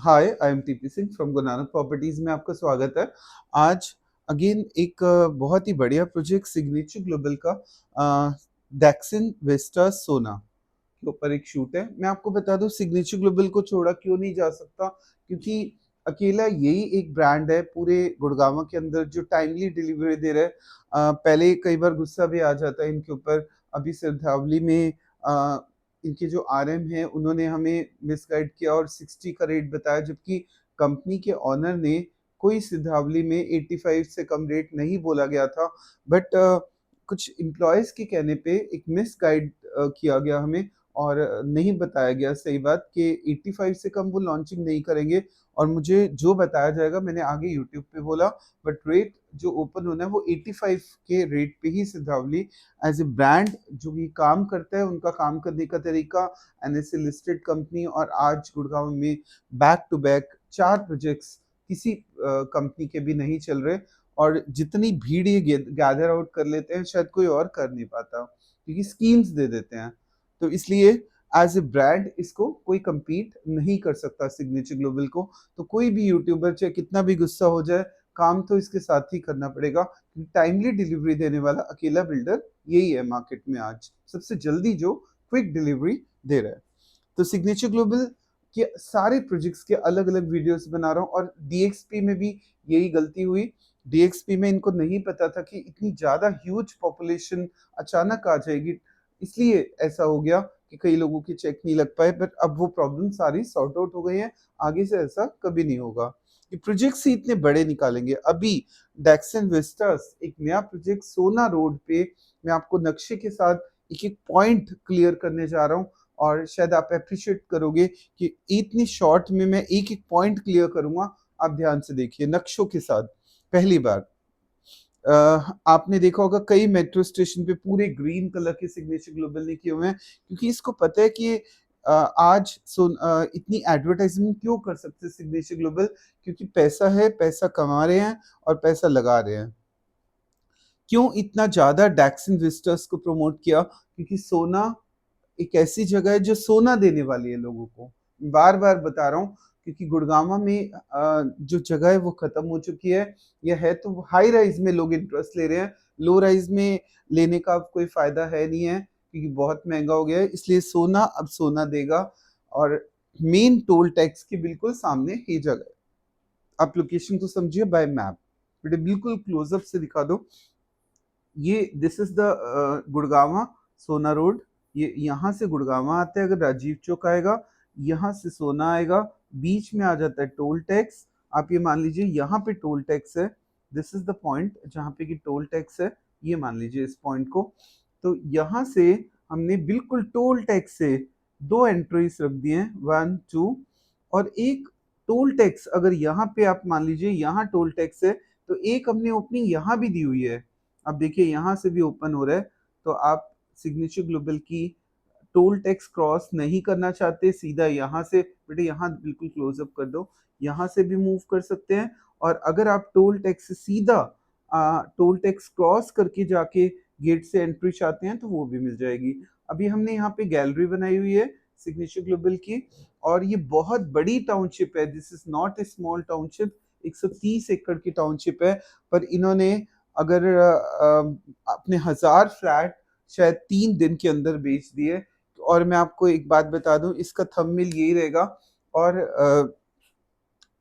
Hi, I am TP Singh from Guru Nanak properties में आपका स्वागत है। आज अगेन एक बहुत ही बढ़िया प्रोजेक्ट सिग्नेचर ग्लोबल का डैक्सन वेस्टा सोना के ऊपर एक शूट है। मैं आपको बता दूं सिग्नेचर ग्लोबल को छोड़ा क्यों नहीं जा सकता, क्योंकि अकेला यही एक ब्रांड है पूरे गुड़गांव के अंदर जो टाइमली डिलीवरी दे रहा है। पहले कई बार गुस्सा भी आ जाता है इनके ऊपर। अभी सिरधावली में इनके जो आरएम है उन्होंने हमें मिसगाइड किया और 60 का रेट बताया, जबकि कंपनी के ऑनर ने कोई सिरधावली में 85 से कम रेट नहीं बोला गया था। बट कुछ एम्प्लॉयज के कहने पे एक मिसगाइड किया गया हमें और नहीं बताया गया सही बात कि 85 से कम वो लॉन्चिंग नहीं करेंगे। और मुझे जो बताया जाएगा मैंने आगे यूट्यूब पे बोला, बट रेट जो ओपन होना है वो 85 के रेट पे ही सिरधावली एज ए ब्रांड जो भी काम करता है, उनका काम करने का तरीका, एनएसए लिस्टेड कंपनी, और आज गुड़गांव में बैक टू बैक 4 प्रोजेक्ट्स किसी कंपनी के भी नहीं चल रहे। और जितनी भीड़ ये गैदर आउट कर लेते हैं शायद कोई और कर नहीं पाता, क्योंकि स्कीम्स दे देते हैं। तो इसलिए एज ए ब्रांड इसको कोई compete नहीं कर सकता सिग्नेचर ग्लोबल को। तो कोई भी यूट्यूबर चाहे कितना भी गुस्सा हो जाए, काम तो इसके साथ ही करना पड़ेगा, क्योंकि टाइमली डिलीवरी देने वाला अकेला बिल्डर यही है मार्केट में आज सबसे जल्दी जो क्विक डिलीवरी दे रहा है। तो सिग्नेचर ग्लोबल के सारे प्रोजेक्ट्स के अलग अलग वीडियोस बना रहा हूँ। और डीएक्सपी में भी यही गलती हुई। डीएक्सपी में इनको नहीं पता था कि इतनी ज्यादा ह्यूज पॉपुलेशन अचानक आ जाएगी, इसलिए ऐसा हो गया कि कई लोगों के चेक नहीं लग पाए। बट अब वो प्रॉब्लम सारी सॉर्ट आउट हो गई है, आगे से ऐसा कभी नहीं होगा। ये प्रोजेक्ट्स ही इतने बड़े निकालेंगे। अभी डैक्सन विस्टास एक नया प्रोजेक्ट सोना रोड पे मैं आपको नक्शे के साथ एक एक पॉइंट क्लियर करने जा रहा हूँ, और शायद आप अप्रिशिएट करोगे कि इतनी शॉर्ट में मैं एक एक पॉइंट क्लियर करूंगा। आप ध्यान से देखिए नक्शों के साथ। पहली बार आपने देखा होगा कई मेट्रो स्टेशन पे पूरे ग्रीन कलर के सिग्नेचर ग्लोबल ने किए हुए हैं, क्योंकि इसको पता है कि आज इतनी एडवर्टाइजमेंट क्यों कर सकते सिग्नेचर ग्लोबल, क्योंकि पैसा है, पैसा कमा रहे हैं और पैसा लगा रहे हैं। क्यों इतना ज्यादा डैक्सन विस्टर्स को प्रमोट किया? क्योंकि सोना एक ऐसी जगह है जो सोना देने वाली है लोगों को। बार बार बता रहा हूँ, क्योंकि गुड़गांव में जो जगह है वो खत्म हो चुकी है। यह है तो हाई राइज में लोग इंटरेस्ट ले रहे हैं, लो राइज में लेने का अब कोई फायदा है नहीं है, क्योंकि बहुत महंगा हो गया है। इसलिए सोना अब सोना देगा। और मेन टोल टैक्स के बिल्कुल सामने ही जगह है। आप लोकेशन को समझिए बाय मैप। बेटे बिल्कुल क्लोजअप से दिखा दो। ये दिस इज द गुड़गांव सोना रोड। ये यहाँ से गुड़गांव आता है, अगर राजीव चौक आएगा, यहाँ से सोना आएगा, बीच में आ जाता है टोल टैक्स। आप ये मान लीजिए यहाँ पे टोल टैक्स है। दिस इज द पॉइंट जहाँ पे कि टोल टैक्स है, ये मान लीजिए इस पॉइंट को। तो यहाँ से हमने बिल्कुल टोल टैक्स से 2 एंट्रीज रख दिए हैं, 1 2। और एक टोल टैक्स अगर यहाँ पे आप मान लीजिए यहाँ टोल टैक्स है, तो एक हमने ओपनिंग यहाँ भी दी हुई है। अब देखिए यहाँ से भी ओपन हो रहा है। तो आप सिग्नेचर ग्लोबल की टोल टैक्स क्रॉस नहीं करना चाहते, सीधा यहाँ से, बेटे यहाँ बिल्कुल क्लोजअप कर दो, यहाँ से भी मूव कर सकते हैं। और अगर आप टोल टैक्स से सीधा टोल टैक्स क्रॉस करके जाके गेट से एंट्री चाहते हैं तो वो भी मिल जाएगी। अभी हमने यहाँ पे गैलरी बनाई हुई है सिग्नेचर ग्लोबल की, और ये बहुत बड़ी टाउनशिप है। This is not a small township, 130 एकड़ की टाउनशिप है। पर इन्होंने अगर अपने 1000 फ्लैट शायद 3 दिन के अंदर बेच दिए। और मैं आपको एक बात बता दूं, इसका थंबनेल यही रहेगा। और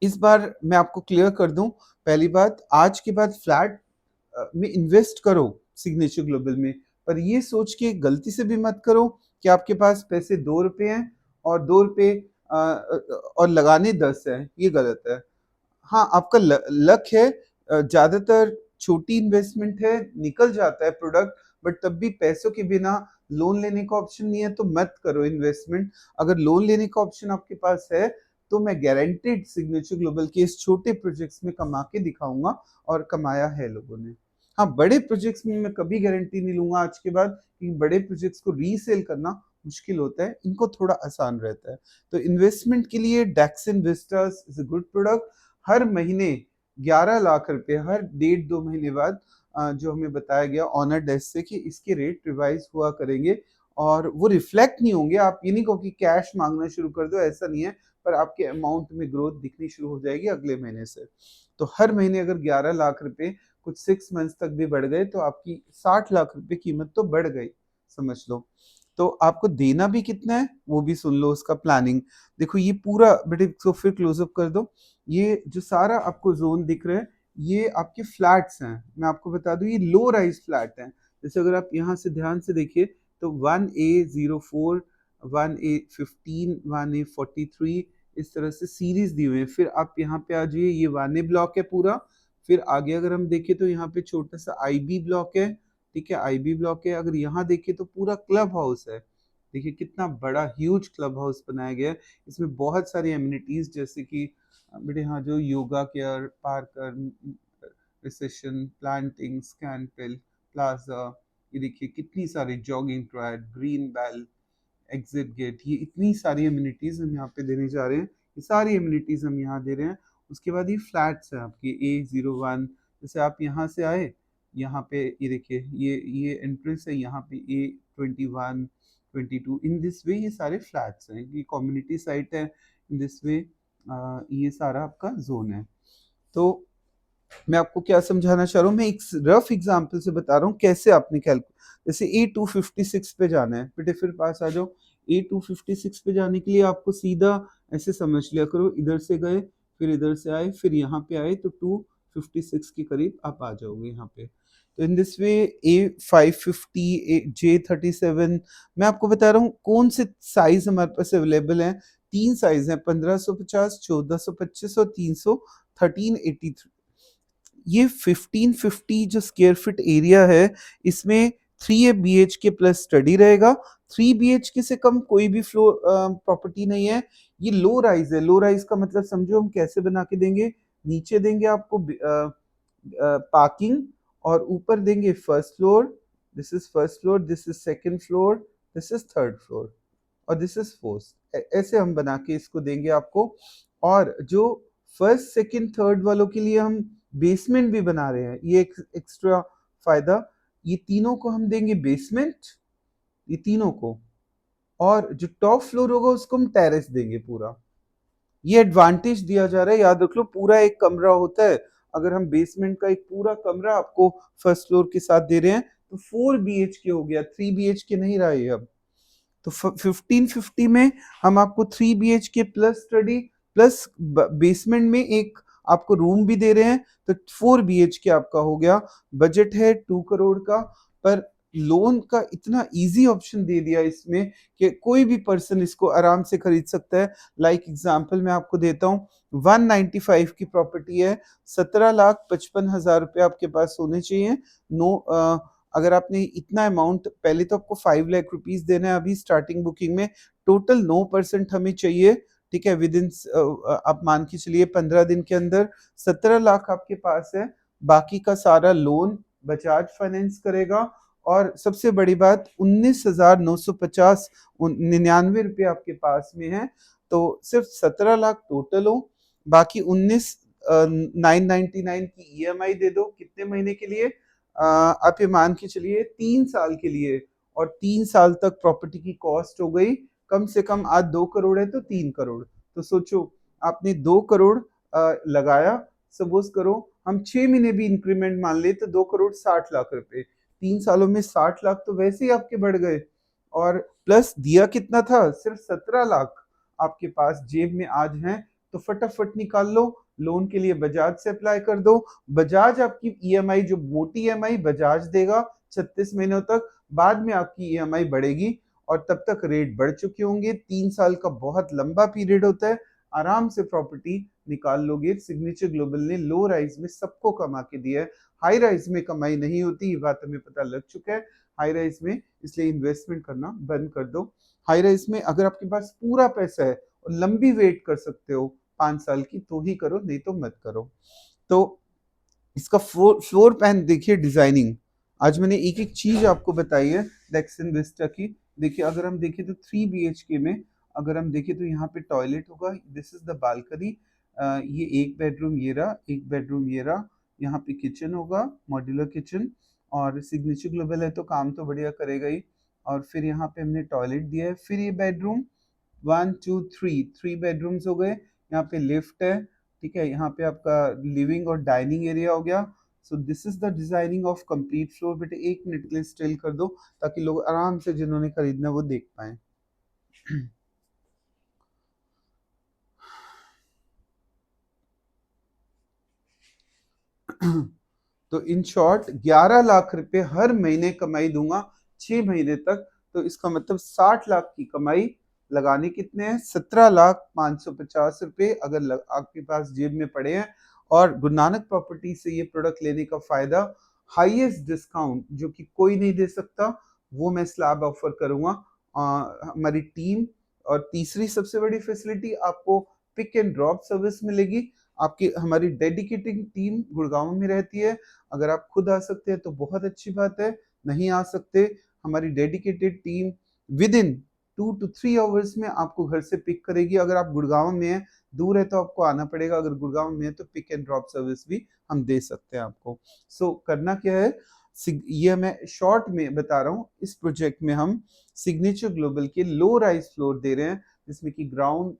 इस बार मैं आपको क्लियर कर दूं, पहली बात, आज के बाद फ्लैट में इन्वेस्ट करो सिग्नेचर ग्लोबल में, पर ये सोच के गलती से भी मत करो कि आपके पास पैसे 2 रुपए हैं और 2 रुपए और लगाने 10 है। ये गलत है। हाँ, आपका लक है। ज्यादातर छोटी इन्वेस्टमेंट है, निकल जाता है प्रोडक्ट, बट तब भी पैसों के बिना लोन लेने का ऑप्शन नहीं है तो मत करो इन्वेस्टमेंट। अगर लोन लेने का ऑप्शन आपके पास है तो मैं गारंटेड सिग्नेचर ग्लोबल के इस छोटे प्रोजेक्ट्स में कमा के दिखाऊंगा, और कमाया है लोगों ने। हाँ, बड़े प्रोजेक्ट्स में मैं कभी गारंटी नहीं लूंगा आज के बाद, क्योंकि बड़े प्रोजेक्ट्स को रीसेल करना मुश्किल होता है, इनको थोड़ा आसान रहता है। तो इन्वेस्टमेंट के लिए डैक्सन विस्टास इज अ गुड प्रोडक्ट। हर महीने 11 लाख रुपए हर 1.5-2 महीने बाद जो हमें बताया गया ऑनर डेस्क से कि इसके रेट रिवाइज हुआ करेंगे, और वो रिफ्लेक्ट नहीं होंगे। आप ये नहीं कहो कि कैश मांगना शुरू कर दो, ऐसा नहीं है। पर आपके अमाउंट में ग्रोथ दिखनी शुरू हो जाएगी अगले महीने से। तो हर महीने अगर 11 लाख रुपए कुछ 6 मंथ्स तक भी बढ़ गए तो आपकी 60 लाख रुपए कीमत तो बढ़ गई, समझ लो। तो आपको देना भी कितना है वो भी सुन लो, उसका प्लानिंग देखो। ये पूरा बेटे इसको फिर क्लोजअप कर दो। ये जो सारा आपको जोन दिख रहा है ये आपके फ्लैट्स हैं। मैं आपको बता दूं ये लो राइज फ्लैट हैं। जैसे अगर आप यहाँ से ध्यान से देखिए तो 1A04, 1A15, 1A43 इस तरह से सीरीज दी हुई है। फिर आप यहाँ पे आ जाइए, ये 1A ब्लॉक है पूरा। फिर आगे अगर हम देखें तो यहाँ पे छोटा सा IB ब्लॉक है, ठीक है, IB ब्लॉक है। अगर यहाँ देखें तो पूरा क्लब हाउस है। देखिए कितना बड़ा ह्यूज क्लब हाउस बनाया गया है। इसमें बहुत सारी एमिनिटीज जैसे कि बेटे हाँ जो योगा केयर, पार्कर, रिसेशन, प्लांटिंग, स्कैनपेल, प्लाजा, ये देखिए कितनी सारी jogging track, green belt, exit gate, ये इतनी सारी एमिनिटीज हम यहाँ पे देने जा रहे हैं। ये सारी एमिनिटीज हम यहाँ दे रहे हैं। उसके बाद ये फ्लैट्स हैं आपके A01। जैसे आप यहाँ से आए, यहाँ पे ये देखिए ये एंट्रेंस है, यहाँ पे A21, 22, इन दिस वे ये सारे फ्लैट्स हैं। ये कम्युनिटी साइट है, इन दिस वे ये सारा आपका जोन है। तो मैं आपको क्या समझाना चाह रहा हूँ, मैं एक रफ एग्जांपल से बता रहा हूँ कैसे आपने जैसे A256 पे जाना है, बेटे फिर पास आ जाओ। A256 पे जाने के लिए आपको सीधा ऐसे समझ लिया करो, इधर से गए फिर इधर से आए फिर यहाँ पे आए तो 256 के करीब आप आ जाओगे यहाँ पे। तो in this way A550, J37, मैं आपको बता रहा हूँ कौन से साइज हमारे पास अवेलेबल हैं। 3 साइज हैं, 1550, 1425 और 1383। ये 1550 जो स्क्वायर फीट एरिया है इसमें 3 BHK प्लस स्टडी रहेगा। 3 BHK से कम कोई भी फ्लोर प्रॉपर्टी नहीं है। ये लो राइज है। लो राइज का मतलब समझो हम कैसे बना के देंगे। नीचे देंगे आपको पार्किंग और ऊपर देंगे first floor, this is first floor, this is second floor, this is third floor और दिस इज फोर्थ। ऐसे हम बना के इसको देंगे आपको। और जो फर्स्ट सेकंड थर्ड वालों के लिए हम बेसमेंट भी बना रहे हैं, ये एक एक्स्ट्रा फायदा। ये तीनों को हम देंगे बेसमेंट, ये तीनों को। और जो टॉप फ्लोर होगा उसको हम टेरेस देंगे पूरा। ये एडवांटेज दिया जा रहा है, याद रख लो। पूरा एक कमरा होता है, अगर हम बेसमेंट का एक पूरा कमरा आपको फर्स्ट फ्लोर के साथ दे रहे हैं तो 4 BHK हो गया, 3 BHK नहीं रहा ये अब। तो 1550 में हम आपको 3 BHK plus study plus basement में एक आपको रूम भी दे रहे हैं, तो 4 BHK आपका हो गया। बजट है 2 करोड़ का, पर लोन का इतना इजी ऑप्शन दे दिया इसमें कि कोई भी पर्सन इसको आराम से खरीद सकता है। लाइक एग्जांपल मैं आपको देता हूँ, 195 की प्रॉपर्टी है, 17,55,000 रुपये आपके पास होने चाहिए। नो अगर आपने इतना अमाउंट, पहले तो आपको 5 लाख रुपीस देना है अभी स्टार्टिंग बुकिंग में। टोटल 9% हमें चाहिए, ठीक है। विद इन आप मान के चलिए 15 दिन के अंदर 17 लाख आपके पास है। बाकी का सारा लोन बजाज फाइनेंस करेगा। और सबसे बड़ी बात 19,950 99 रुपये आपके पास में है। तो सिर्फ 17 लाख टोटल हो, बाकी 19,999 की EMI दे दो। कितने महीने के लिए? आप ये मान के चलिए 3 साल के लिए। और 3 साल तक प्रॉपर्टी की कॉस्ट हो गई कम से कम, आज 2 करोड़ है तो 3 करोड़। तो सोचो आपने 2 करोड़ लगाया, सपोज करो हम 6 महीने भी इंक्रीमेंट मान ले तो 2 करोड़ 60 लाख रुपए। 3 सालों में 60 लाख तो वैसे ही आपके बढ़ गए। और प्लस दिया कितना था? सिर्फ 17 लाख आपके पास जेब में आज हैं। तो फटाफट निकाल लो, लोन के लिए बजाज से अप्लाई कर दो। बजाज आपकी EMI, जो मोटी EMI बजाज देगा 36 महीनों तक, बाद में आपकी EMI बढ़ेगी और तब तक रेट बढ़ चुके होंगे। 3 साल का बहुत लंबा पीरियड होता है, आराम से प्रॉपर्टी निकाल लोगे। सिग्नेचर ग्लोबल ने लो राइज में सबको कमा के दिया है, हाई राइज में कमाई नहीं होती, ये बात हमें पता लग चुका है। हाई राइज में इसलिए इन्वेस्टमेंट करना बंद कर दो। हाई राइज में अगर आपके पास पूरा पैसा है और लंबी वेट कर सकते हो 5 साल की तो ही करो, नहीं तो मत करो। तो इसका फ्लोर प्लान देखिए, डिजाइनिंग। आज मैंने एक एक चीज आपको बताई है डेक्सन विस्टा की। देखिए अगर हम देखें तो 3 BHK में अगर हम देखें तो यहाँ पे टॉयलेट होगा, दिस इज द बालकनी। ये एक बेडरूम ये रहा, एक बेडरूम ये रहा। यहाँ पे किचन होगा, मॉड्यूलर किचन। और सिग्नेचर ग्लोबल है तो काम तो बढ़िया करेगा ही। और फिर यहाँ पे हमने टॉयलेट दिया है, फिर ये बेडरूम, 1 2 3 बेडरूम्स हो गए, यहाँ पे लिफ्ट है, ठीक है, यहाँ पे आपका लिविंग और डाइनिंग एरिया हो गया। So this is the designing of complete floor. बेटे 1 मिनट के लिए स्टिल कर दो ताकि लोग आराम से जिन्होंने खरीदना वो देख पाए। तो इन शॉर्ट 11 लाख रुपए हर महीने कमाई दूंगा 6 महीने तक। तो इसका मतलब 60 लाख की कमाई लगाने कितने हैं? 17,550 रुपए अगर आपके पास जेब में पड़े हैं। और गुरु नानक प्रॉपर्टी से ये प्रोडक्ट लेने का फायदा, हाईएस्ट डिस्काउंट जो कि कोई नहीं दे सकता, वो मैं स्लैब ऑफर करूंगा हमारी टीम। और तीसरी सबसे बड़ी फैसिलिटी आपको पिक एंड ड्रॉप सर्विस मिलेगी। आपकी हमारी डेडिकेटेड टीम गुड़गांव में रहती है। अगर आप खुद आ सकते हैं तो बहुत अच्छी बात है, नहीं आ सकते हमारी dedicated team with in 2 to 3 hours में आपको घर से पिक करेगी। अगर आप गुड़गांव में हैं, दूर है तो आपको आना पड़ेगा, अगर गुड़गांव में है तो पिक एंड ड्रॉप सर्विस भी हम दे सकते हैं आपको। सो करना क्या है, ये मैं शॉर्ट में बता रहा हूँ। इस प्रोजेक्ट में हम सिग्नेचर ग्लोबल के लो राइज फ्लोर दे रहे हैं, जिसमें कि ground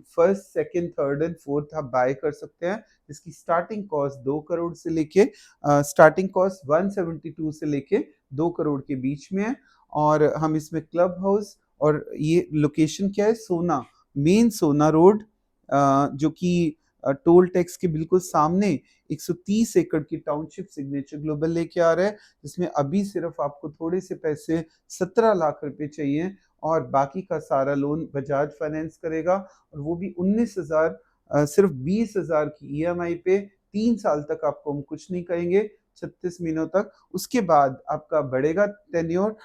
first second third and fourth आप बाय कर सकते हैं। इसकी स्टार्टिंग कॉस्ट 2 करोड़ से लेके स्टार्टिंग कॉस्ट 172 से लेके 2 करोड़ के बीच में है। और हम इसमें क्लब हाउस, और ये लोकेशन क्या है, सोना, मेन सोना रोड, जो कि टोल टैक्स के बिल्कुल सामने 130 एकड़ की टाउनशिप सिग्नेचर ग्लोबल लेके आ रहा है, जिसमें अभी सिर्फ आपको थोड़े से पैसे 17 लाख रुपए चाहिए और बाकी का सारा लोन बजाज फाइनेंस करेगा। और वो भी 19,000, सिर्फ 20,000 की ईएमआई पे 3 साल तक आपको हम कुछ नहीं कहेंगे, 36 महीनों तक। उसके बाद आपका बढ़ेगा टेन्योर,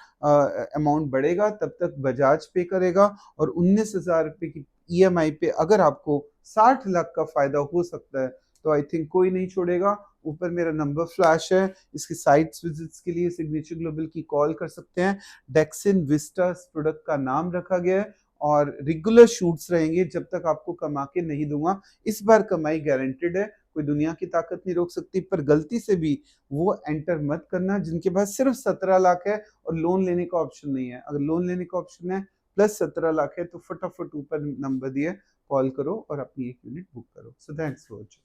अमाउंट बढ़ेगा, तब तक बजाज पे करेगा। और 19,000 रुपए की ईएमआई पे अगर आपको 60 लाख का फायदा हो सकता है तो आई थिंक कोई नहीं छोड़ेगा। ऊपर मेरा नंबर फ्लैश है, इसकी साइट्स विजिट्स के लिए सिग्नेचर ग्लोबल की कॉल कर सकते हैं। डेक्सिन विस्टा प्रोडक्ट का नाम रखा गया है और रेगुलर शूट्स रहेंगे जब तक आपको कमा के नहीं दूंगा। इस बार कमाई गारंटेड है, कोई दुनिया की ताकत नहीं रोक सकती। पर गलती से भी वो एंटर मत करना जिनके पास सिर्फ 17 लाख है और लोन लेने का ऑप्शन नहीं है। अगर लोन लेने का ऑप्शन है प्लस 17 लाख है तो फटाफट ऊपर नंबर दिए कॉल करो और अपनी एक यूनिट बुक करो। So thanks for watching.